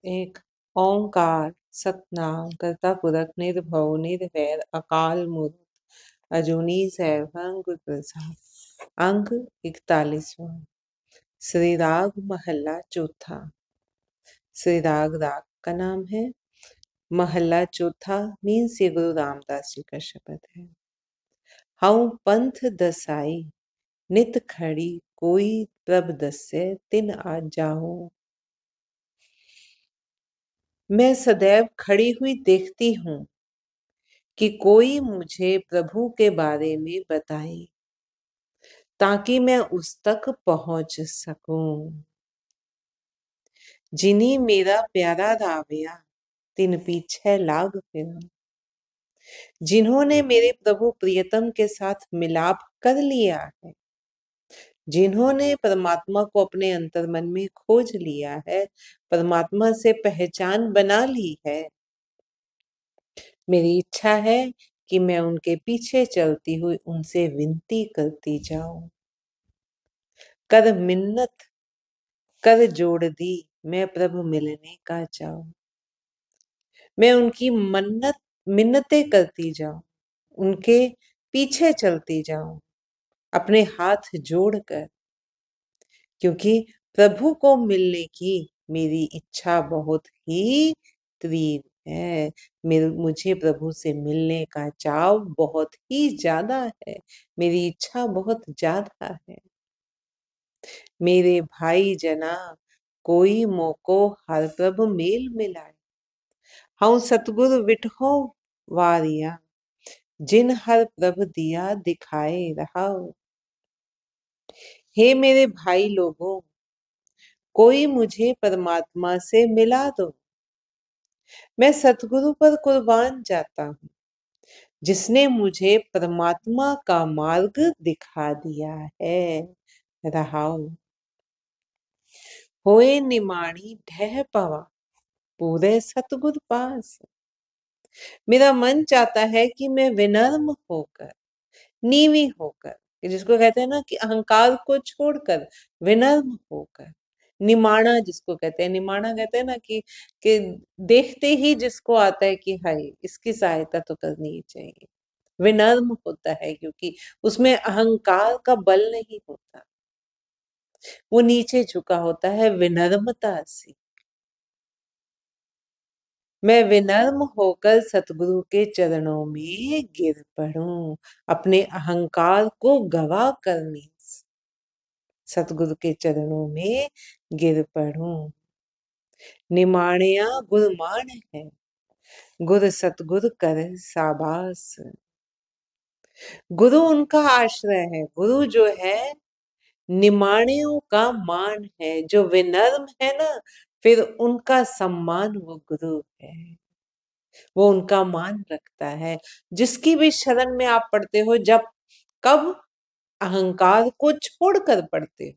एक ओंकार सतनाम करता पुरख निर्भव निर्वैर अकाल मूर्त अजूनी सैभं गुर प्रसाद। अंक 41वां। श्री राग महल्ला चौथा। श्री राग का नाम है। महल्ला चौथा मीन्स ये गुरु रामदास जी का शब्द है। हऊँ पंथ दसाई नित खड़ी कोई प्रभ दस्से तिन आज जाओ। मैं सदैव खड़ी हुई देखती हूँ कि कोई मुझे प्रभु के बारे में बताए ताकि मैं उस तक पहुंच सकूं। जिन्हीं मेरा प्यारा रावया तिन पीछे लाग फिरा। जिन्होंने मेरे प्रभु प्रियतम के साथ मिलाप कर लिया है, जिन्होंने परमात्मा को अपने अंतर्मन में खोज लिया है, परमात्मा से पहचान बना ली है, मेरी इच्छा है कि मैं उनके पीछे चलती हुई उनसे विनती करती जाऊं। कर मिन्नत कर जोड़ दी मैं प्रभु मिलने का चाहूं। मैं उनकी मिन्नतें करती जाऊं, उनके पीछे चलती जाऊं अपने हाथ जोड़कर, क्योंकि प्रभु को मिलने की मेरी इच्छा बहुत ही तीव्र है। मुझे प्रभु से मिलने का चाव बहुत ही ज्यादा है, मेरी इच्छा बहुत ज्यादा है। मेरे भाई जना कोई मोको हर प्रभु मेल मिलाए। हऊँ सतगुरु विठो वारिया जिन हर प्रभ दिया दिखाए रहा। हे मेरे भाई लोगों, कोई मुझे परमात्मा से मिला दो। मैं सतगुरु पर कुर्बान जाता हूँ जिसने मुझे परमात्मा का मार्ग दिखा दिया है। रहाओ होए निमाणी ढह पवा पूरे सतगुरु पास। मेरा मन चाहता है कि मैं विनम्र होकर, नीवी होकर, जिसको कहते हैं ना कि अहंकार को छोड़कर विनम्र होकर, निमाणा जिसको कहते हैं, निमाणा कहते हैं ना कि देखते ही जिसको आता है कि हाय इसकी सहायता तो करनी ही चाहिए। विनम्र होता है क्योंकि उसमें अहंकार का बल नहीं होता, वो नीचे झुका होता है विनम्रता से। मैं विनम्र होकर सतगुरु के चरणों में गिर पड़ूं, अपने अहंकार को गवा करने सतगुरु के चरणों में गिर पड़ूं। निमाणिया गुरमान है गुर सतगुरु कर साबास। गुरु उनका आश्रय है, गुरु जो है निमाणियों का मान है, जो विनम्र है ना, फिर उनका सम्मान वो गुरु है, वो उनका मान रखता है। जिसकी भी शरण में आप पढ़ते हो, जब कब अहंकार को छोड़कर पढ़ते हो,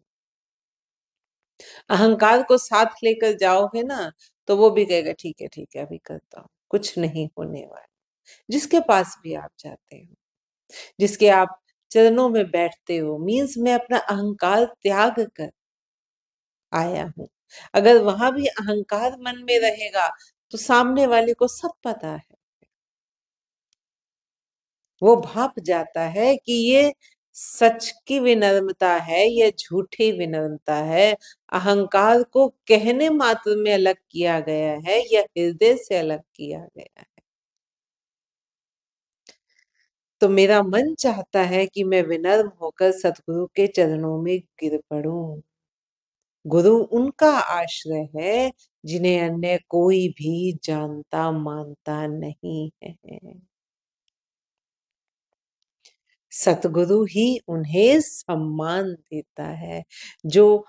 अहंकार को साथ लेकर जाओगे ना तो वो भी कहेगा ठीक है अभी करता हूँ, कुछ नहीं होने वाला। जिसके पास भी आप जाते हो, जिसके आप चरणों में बैठते हो, मीन्स मैं अपना अहंकार त्याग कर आया हूं। अगर वहां भी अहंकार मन में रहेगा तो सामने वाले को सब पता है, वो भाप जाता है कि ये सच की विनम्रता है या झूठी विनम्रता है, अहंकार को कहने मात्र में अलग किया गया है या हृदय से अलग किया गया है। तो मेरा मन चाहता है कि मैं विनम्र होकर सतगुरु के चरणों में गिर पड़ूं। गुरु उनका आश्रय है जिन्हें अन्य कोई भी जानता मानता नहीं है। सतगुरु ही उन्हें सम्मान देता है। जो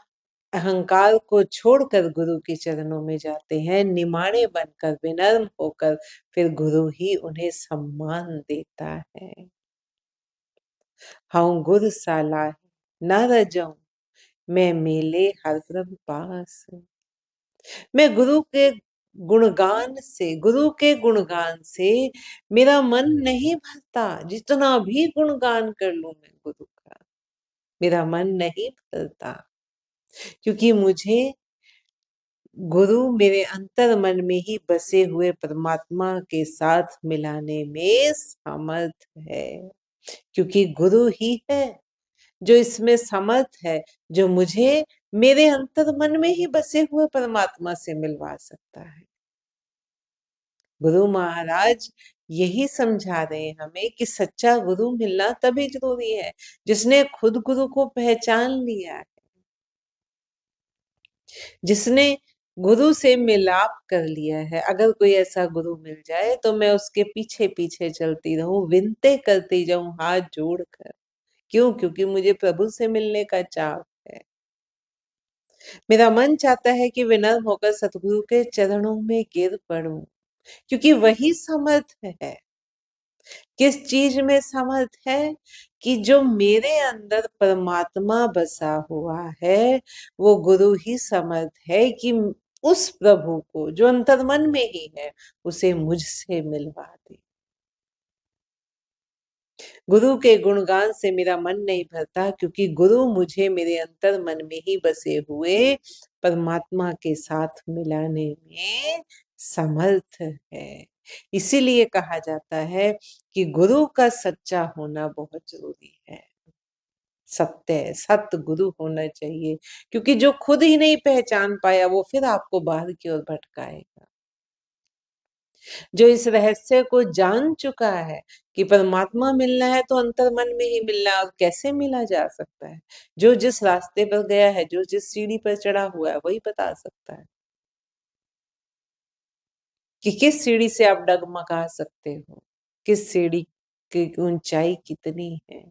अहंकार को छोड़कर गुरु के चरणों में जाते हैं, निमाणे बनकर विनम्र होकर, फिर गुरु ही उन्हें सम्मान देता है। हाँ गुर साला न रजऊं मैं मेले हर प्रभ पास। मैं गुरु के गुणगान से मेरा मन नहीं भरता। जितना भी गुणगान कर लूं मैं गुरु का, मेरा मन नहीं भरता, क्योंकि मुझे गुरु मेरे अंतर मन में ही बसे हुए परमात्मा के साथ मिलाने में समर्थ है, क्योंकि गुरु ही है जो इसमें समर्थ है, जो मुझे मेरे अंतर मन में ही बसे हुए परमात्मा से मिलवा सकता है। गुरु महाराज यही समझा रहे हैं हमें कि सच्चा गुरु मिलना तभी जरूरी है जिसने खुद गुरु को पहचान लिया है, जिसने गुरु से मिलाप कर लिया है। अगर कोई ऐसा गुरु मिल जाए तो मैं उसके पीछे पीछे चलती रहूं, विनते करती जाऊं हाथ जोड़कर। क्यों? क्योंकि मुझे प्रभु से मिलने का चाव है। मेरा मन चाहता है कि विनम्र होकर सतगुरु के चरणों में गिर पड़ूं, क्योंकि वही समर्थ है। किस चीज में समर्थ है? कि जो मेरे अंदर परमात्मा बसा हुआ है, वो गुरु ही समर्थ है कि उस प्रभु को जो अंतर्मन में ही है, उसे मुझसे मिलवा दे। गुरु के गुणगान से मेरा मन नहीं भरता, क्योंकि गुरु मुझे मेरे अंतर मन में ही बसे हुए परमात्मा के साथ मिलाने में समर्थ है। इसीलिए कहा जाता है कि गुरु का सच्चा होना बहुत जरूरी है। सत्य सत्य गुरु होना चाहिए, क्योंकि जो खुद ही नहीं पहचान पाया वो फिर आपको बाहर की ओर भटकाएगा। जो इस रहस्य को जान चुका है कि परमात्मा मिलना है तो अंतर मन में ही मिलना है, और कैसे मिला जा सकता है, जो जिस रास्ते पर गया है, जो जिस सीढ़ी पर चढ़ा हुआ है, वही बता सकता है कि किस सीढ़ी से आप डगमगा सकते हो, किस सीढ़ी की ऊंचाई कितनी है,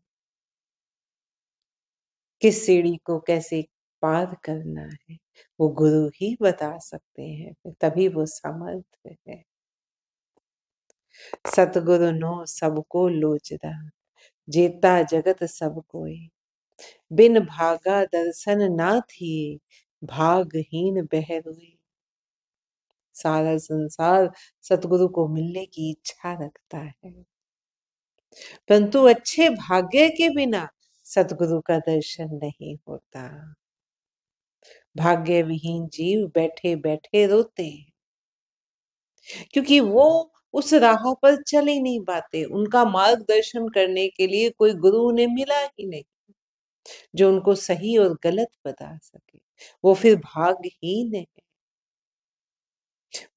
किस सीढ़ी को कैसे पार करना है, वो गुरु ही बता सकते हैं। तभी वो सामर्थ्य है। सतगुरु नो सबको लोचदा, जेता जगत सब कोई, बिन भागा दर्शन ना थी, भागहीन बह रोई। सारा संसार सतगुरु को मिलने की इच्छा रखता है, परंतु अच्छे भाग्य के बिना सतगुरु का दर्शन नहीं होता। भाग्य विहीन जीव बैठे बैठे रोते हैं, क्योंकि वो उस राह पर चल ही नहीं पाते। उनका मार्गदर्शन करने के लिए कोई गुरु उन्हें मिला ही नहीं जो उनको सही और गलत बता सके। वो फिर भागहीन है,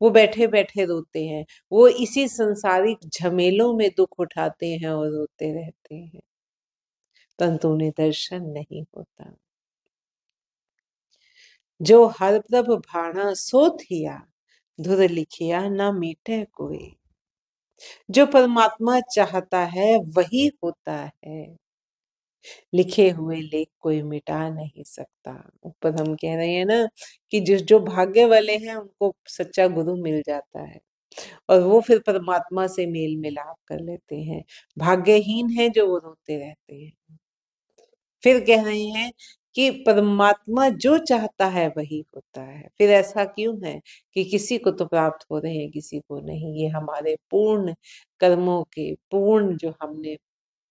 वो बैठे बैठे रोते हैं, वो इसी संसारिक झमेलों में दुख उठाते हैं और रोते रहते हैं, परंतु उन्हें दर्शन नहीं होता। जो हर प्रभ भाणा सो थिया, धुर लिखिया ना मीटे कोई। जो परमात्मा चाहता है वही होता है, लिखे हुए लेख कोई मिटा नहीं सकता। ऊपर हम कह रहे हैं ना कि जो भाग्य वाले हैं उनको सच्चा गुरु मिल जाता है और वो फिर परमात्मा से मेल मिलाप कर लेते हैं। भाग्यहीन है जो वो रोते रहते हैं। फिर कह रहे हैं कि परमात्मा जो चाहता है वही होता है। फिर ऐसा क्यों है कि किसी को तो प्राप्त हो रहे हैं, किसी को नहीं? ये हमारे पूर्ण कर्मों के पूर्ण जो हमने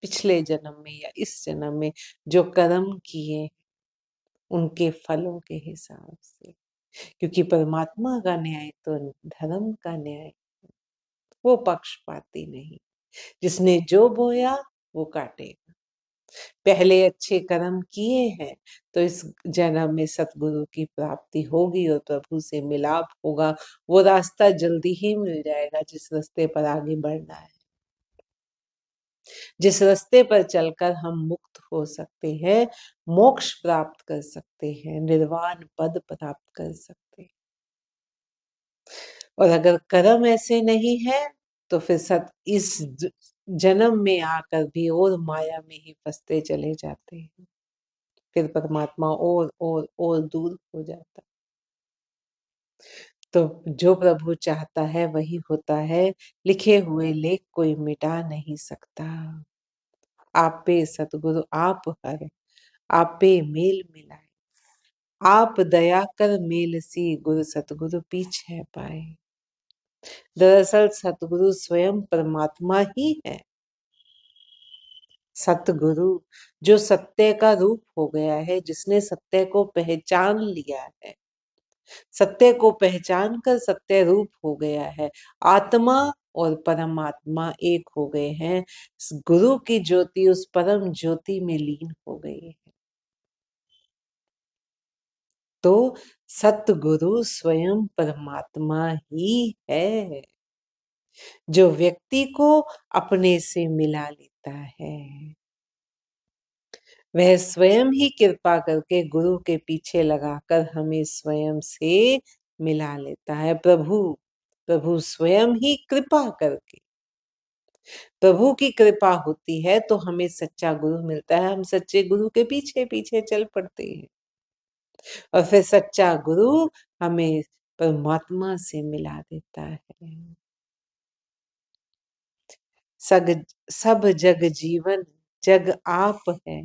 पिछले जन्म में या इस जन्म में जो कर्म किए उनके फलों के हिसाब से। क्योंकि परमात्मा का न्याय तो धर्म का न्याय, वो पक्षपाती नहीं। जिसने जो बोया वो काटेगा। पहले अच्छे कर्म किए हैं तो इस जन्म में सतगुरु की प्राप्ति होगी और प्रभु से मिलाप होगा। वो रास्ता जल्दी ही मिल जाएगा जिस रास्ते पर आगे बढ़ना है, जिस रास्ते पर चलकर हम मुक्त हो सकते हैं, मोक्ष प्राप्त कर सकते हैं, निर्वाण पद प्राप्त कर सकते हैं। और अगर कर्म ऐसे नहीं है तो फिर इस जन्म में आकर भी और माया में ही फंसते चले जाते हैं। फिर परमात्मा और दूर हो जाता है। तो जो प्रभु चाहता है वही होता है, लिखे हुए लेख कोई मिटा नहीं सकता। आप पे सतगुरु आप हर, आप पे मेल मिलाए, आप दया कर मेल सी, गुरु सतगुरु पीछे पाए। दरअसल सतगुरु स्वयं परमात्मा ही है। सतगुरु जो सत्य का रूप हो गया है, जिसने सत्य को पहचान लिया है, सत्य को पहचान कर सत्य रूप हो गया है। आत्मा और परमात्मा एक हो गए हैं। गुरु की ज्योति उस परम ज्योति में लीन हो गई है। तो सतगुरु स्वयं परमात्मा ही है, जो व्यक्ति को अपने से मिला लेता है। वह स्वयं ही कृपा करके गुरु के पीछे लगाकर हमें स्वयं से मिला लेता है। प्रभु स्वयं ही कृपा करके, प्रभु की कृपा होती है तो हमें सच्चा गुरु मिलता है। हम सच्चे गुरु के पीछे पीछे चल पड़ते हैं और फिर सच्चा गुरु हमें परमात्मा से मिला देता है। सब जग जीवन जग आप है,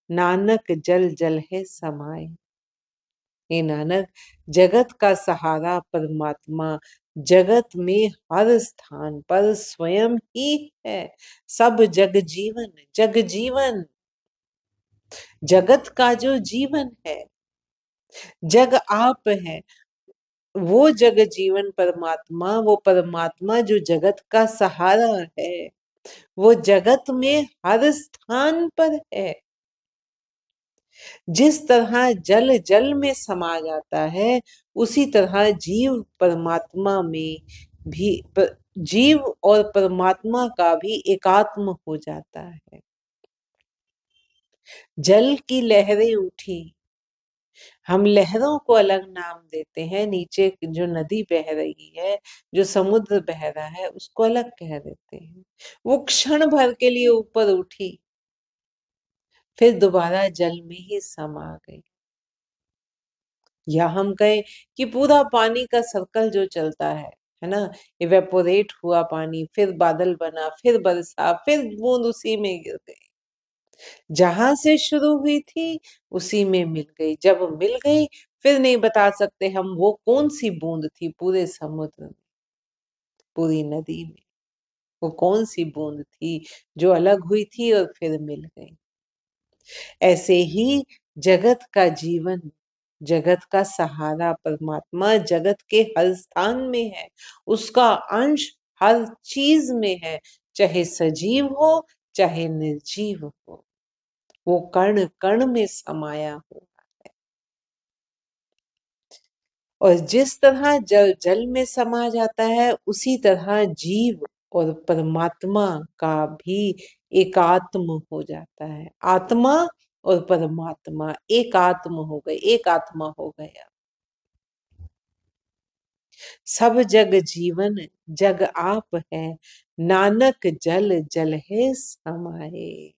नानक जल जल है समाए। हे नानक, जगत का सहारा परमात्मा जगत में हर स्थान पर स्वयं ही है। सब जग जीवन, जग जीवन, जगत का जो जीवन है, जग आप है। वो जग जीवन परमात्मा, वो परमात्मा जो जगत का सहारा है, वो जगत में हर स्थान पर है। जिस तरह जल जल में समा जाता है, उसी तरह जीव परमात्मा में भी, जीव और परमात्मा का भी एकात्म हो जाता है। जल की लहरें उठी, हम लहरों को अलग नाम देते हैं। नीचे जो नदी बह रही है, जो समुद्र बह रहा है, उसको अलग कह देते हैं। वो क्षण भर के लिए ऊपर उठी, फिर दोबारा जल में ही समा गई। या हम कहें कि पूरा पानी का सर्कल जो चलता है ना, इवेपोरेट हुआ पानी, फिर बादल बना, फिर बरसा, फिर बूंद उसी में गिर गई। जहां से शुरू हुई थी उसी में मिल गई। जब मिल गई फिर नहीं बता सकते हम वो कौन सी बूंद थी पूरे समुद्र में, पूरी नदी में। वो कौन सी बूंद थी जो अलग हुई थी और फिर मिल गई। ऐसे ही जगत का जीवन, जगत का सहारा परमात्मा जगत के हर स्थान में है। उसका अंश हर चीज में है, चाहे सजीव हो चाहे निर्जीव हो। वो कण कण में समाया हो। और जिस तरह जल जल में समा जाता है, उसी तरह जीव और परमात्मा का भी एकात्म हो जाता है। आत्मा और परमात्मा एक आत्म हो गए, एक आत्मा हो गया। सब जग जीवन जग आप है, नानक जल जल है समाए।